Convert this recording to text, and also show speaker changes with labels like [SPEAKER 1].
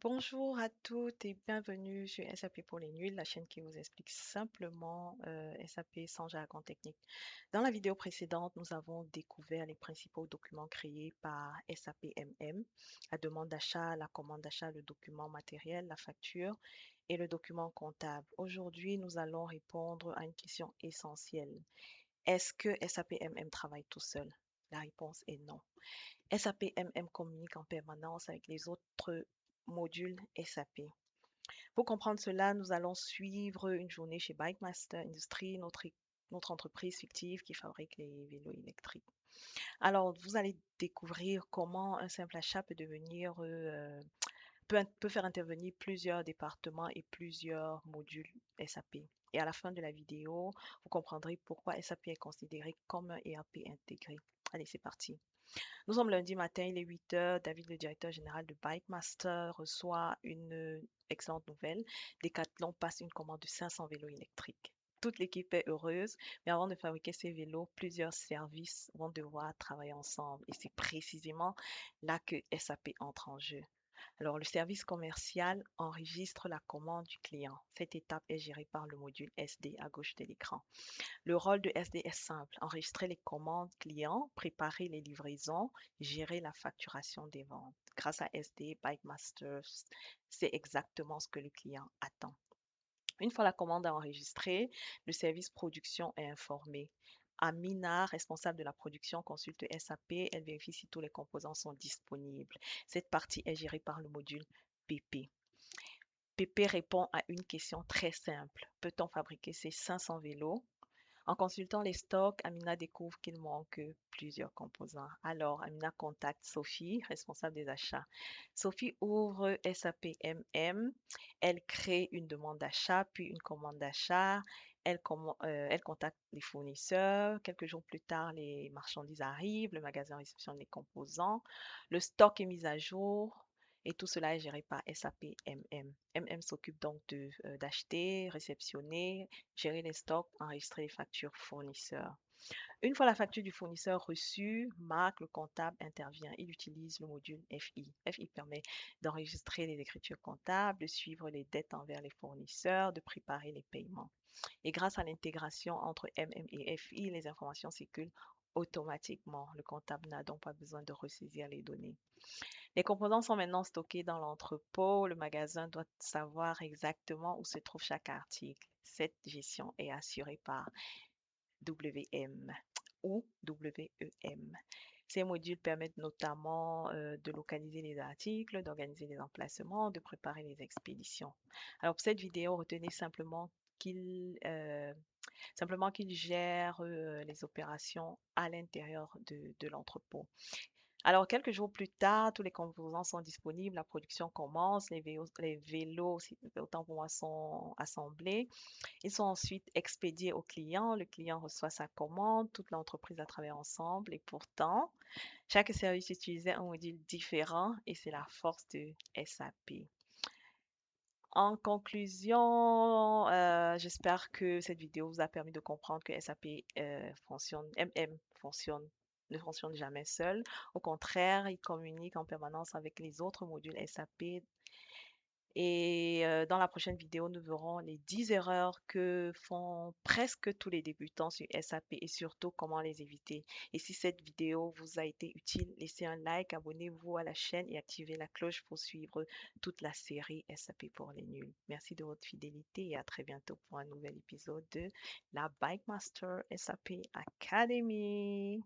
[SPEAKER 1] Bonjour à toutes et bienvenue sur SAP pour les nuls, la chaîne qui vous explique simplement SAP sans jargon technique. Dans la vidéo précédente, nous avons découvert les principaux documents créés par SAP MM, la demande d'achat, la commande d'achat, le document matériel, la facture et le document comptable. Aujourd'hui, nous allons répondre à une question essentielle. Est-ce que SAP MM travaille tout seul? La réponse est non. SAP MM communique en permanence avec les autres modules SAP. Pour comprendre cela, nous allons suivre une journée chez Bikemaster Industries, notre entreprise fictive qui fabrique les vélos électriques. Alors, vous allez découvrir comment un simple achat peut peut faire intervenir plusieurs départements et plusieurs modules SAP. Et à la fin de la vidéo, vous comprendrez pourquoi SAP est considéré comme un ERP intégré. Allez, c'est parti. Nous sommes lundi matin, il est 8 heures. David, le directeur général de Bikemaster, reçoit une excellente nouvelle. Decathlon passe une commande de 500 vélos électriques. Toute l'équipe est heureuse, mais avant de fabriquer ces vélos, plusieurs services vont devoir travailler ensemble. Et c'est précisément là que SAP entre en jeu. Alors, le service commercial enregistre la commande du client. Cette étape est gérée par le module SD à gauche de l'écran. Le rôle de SD est simple, enregistrer les commandes clients, préparer les livraisons, gérer la facturation des ventes. Grâce à SD, Bikemaster, c'est exactement ce que le client attend. Une fois la commande enregistrée, le service production est informé. Amina, responsable de la production, consulte SAP. Elle vérifie si tous les composants sont disponibles. Cette partie est gérée par le module PP. PP répond à une question très simple. Peut-on fabriquer ces 500 vélos? En consultant les stocks, Amina découvre qu'il manque plusieurs composants. Alors, Amina contacte Sophie, responsable des achats. Sophie ouvre SAP MM, elle crée une demande d'achat, puis une commande d'achat. Elle contacte les fournisseurs. Quelques jours plus tard, les marchandises arrivent, le magasin réceptionne les composants, le stock est mis à jour. Et tout cela est géré par SAP MM. MM s'occupe donc d'acheter, réceptionner, gérer les stocks, enregistrer les factures fournisseurs. Une fois la facture du fournisseur reçue, Marc, le comptable, intervient. Il utilise le module FI. FI permet d'enregistrer les écritures comptables, de suivre les dettes envers les fournisseurs, de préparer les paiements. Et grâce à l'intégration entre MM et FI, les informations circulent automatiquement. Le comptable n'a donc pas besoin de ressaisir les données. Les composants sont maintenant stockés dans l'entrepôt. Le magasin doit savoir exactement où se trouve chaque article. Cette gestion est assurée par WM ou WEM. Ces modules permettent notamment de localiser les articles, d'organiser les emplacements, de préparer les expéditions. Alors pour cette vidéo, retenez simplement qu'il gère les opérations à l'intérieur de l'entrepôt. Alors, quelques jours plus tard, tous les composants sont disponibles, la production commence, les vélos, autant pour moi, sont assemblés. Ils sont ensuite expédiés au client. Le client reçoit sa commande. Toute l'entreprise a travaillé ensemble. Et pourtant, chaque service utilisait un module différent et c'est la force de SAP. En conclusion, j'espère que cette vidéo vous a permis de comprendre que SAP MM ne fonctionne jamais seul. Au contraire, il communique en permanence avec les autres modules SAP. Et dans la prochaine vidéo, nous verrons les 10 erreurs que font presque tous les débutants sur SAP et surtout comment les éviter. Et si cette vidéo vous a été utile, laissez un like, abonnez-vous à la chaîne et activez la cloche pour suivre toute la série SAP pour les nuls. Merci de votre fidélité et à très bientôt pour un nouvel épisode de la Bikemaster SAP Academy.